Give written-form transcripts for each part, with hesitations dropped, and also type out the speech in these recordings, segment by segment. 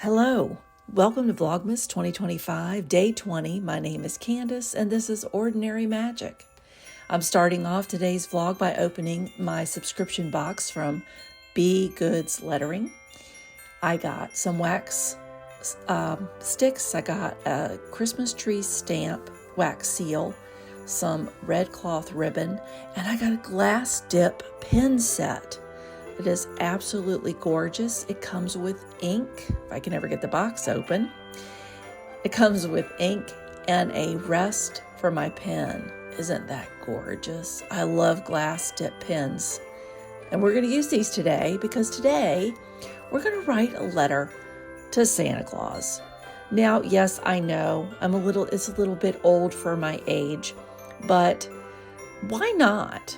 Hello, welcome to Vlogmas 2025, Day 20. My name is Candace, and this is Ordinary Magic. I'm starting off today's vlog by opening my subscription box from Be Goods Lettering. I got some wax sticks. I got a Christmas tree stamp wax seal, some red cloth ribbon, and I got a glass dip pin set. It is absolutely gorgeous. It comes with ink, if I can ever get the box open. It comes with ink and a rest for my pen. Isn't that gorgeous? I love glass dip pens. And we're going to use these today because today we're going to write a letter to Santa Claus. Now, yes, I know it's a little bit old for my age, but why not?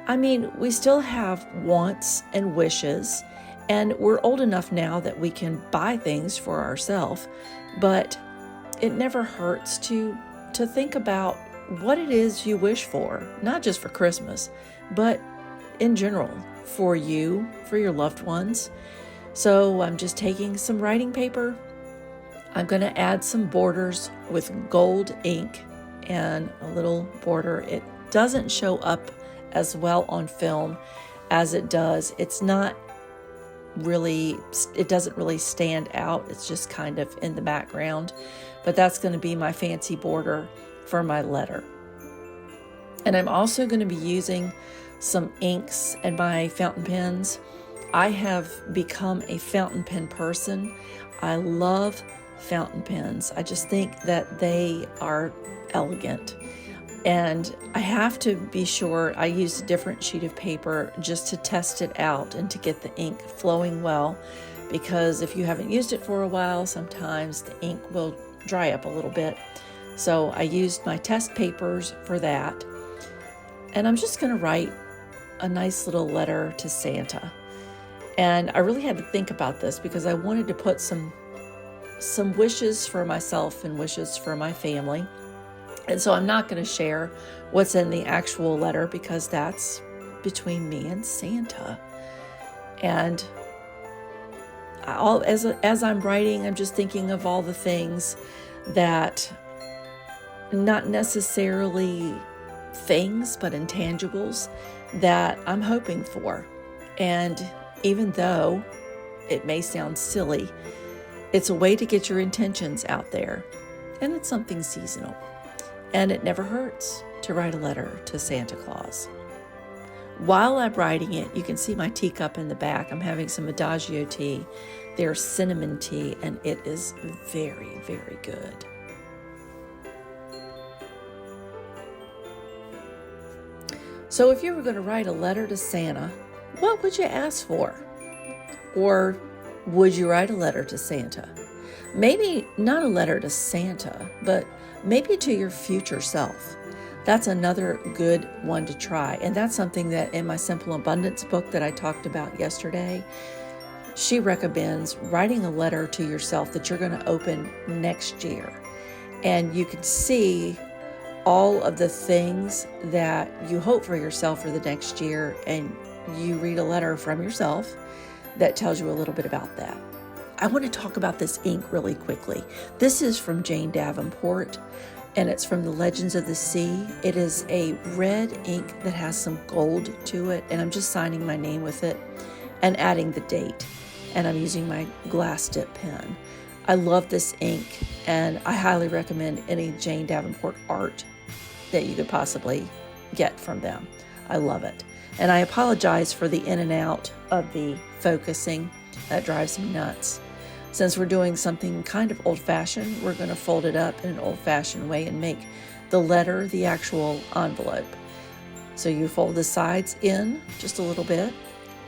I mean, we still have wants and wishes, and we're old enough now that we can buy things for ourselves, but it never hurts to think about what it is you wish for, not just for Christmas, but in general, for you, for your loved ones. So I'm just taking some writing paper. I'm going to add some borders with gold ink and a little border. It doesn't show up as well on film as it does. It doesn't really stand out. It's just kind of in the background, but that's going to be my fancy border for my letter. And I'm also going to be using some inks and my fountain pens. I have become a fountain pen person. I love fountain pens. I just think that they are elegant. And I have to be sure I use a different sheet of paper just to test it out and to get the ink flowing well, because if you haven't used it for a while, sometimes the ink will dry up a little bit. So I used my test papers for that. And I'm just going to write a nice little letter to Santa. And I really had to think about this because I wanted to put some wishes for myself and wishes for my family. And so I'm not going to share what's in the actual letter because that's between me and Santa. And as I'm writing, I'm just thinking of all the things that, not necessarily things, but intangibles that I'm hoping for. And even though it may sound silly, it's a way to get your intentions out there. And it's something seasonal. And it never hurts to write a letter to Santa Claus. While I'm writing it, you can see my teacup in the back. I'm having some Adagio tea. There's cinnamon tea, and it is very, very good. So if you were going to write a letter to Santa, what would you ask for? Or would you write a letter to Santa? Maybe not a letter to Santa, but maybe to your future self. That's another good one to try. And that's something that in my Simple Abundance book that I talked about yesterday, she recommends writing a letter to yourself that you're going to open next year. And you can see all of the things that you hope for yourself for the next year. And you read a letter from yourself that tells you a little bit about that. I want to talk about this ink really quickly. This is from Jane Davenport, and it's from the Legends of the Sea. It is a red ink that has some gold to it, and I'm just signing my name with it and adding the date. And I'm using my glass dip pen. I love this ink, and I highly recommend any Jane Davenport art that you could possibly get from them. I love it. And I apologize for the in and out of the focusing. That drives me nuts. Since we're doing something kind of old-fashioned, we're going to fold it up in an old-fashioned way and make the letter the actual envelope. So you fold the sides in just a little bit,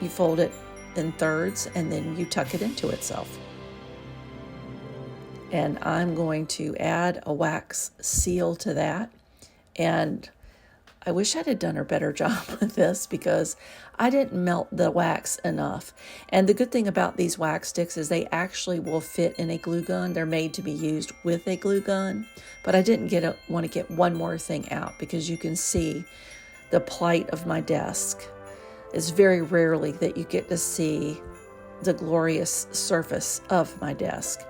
you fold it in thirds, and then you tuck it into itself. And I'm going to add a wax seal to that. And I wish I'd have done a better job with this because I didn't melt the wax enough. And the good thing about these wax sticks is they actually will fit in a glue gun. They're made to be used with a glue gun. But I didn't want to get one more thing out because you can see the plight of my desk. It's very rarely that you get to see the glorious surface of my desk.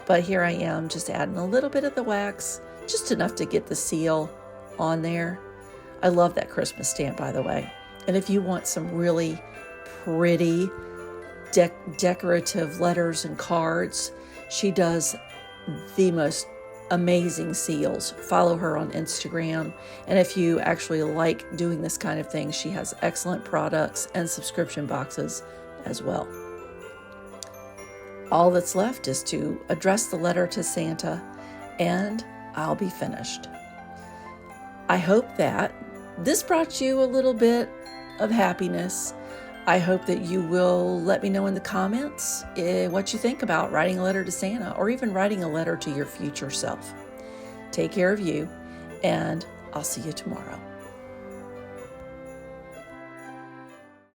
But here I am just adding a little bit of the wax, just enough to get the seal on there. I love that Christmas stamp, by the way. And if you want some really pretty decorative letters and cards, she does the most amazing seals. Follow her on Instagram. And if you actually like doing this kind of thing, she has excellent products and subscription boxes as well. All that's left is to address the letter to Santa, and I'll be finished. I hope that this brought you a little bit of happiness. I hope that you will let me know in the comments what you think about writing a letter to Santa, or even writing a letter to your future self. Take care of you, and I'll see you tomorrow.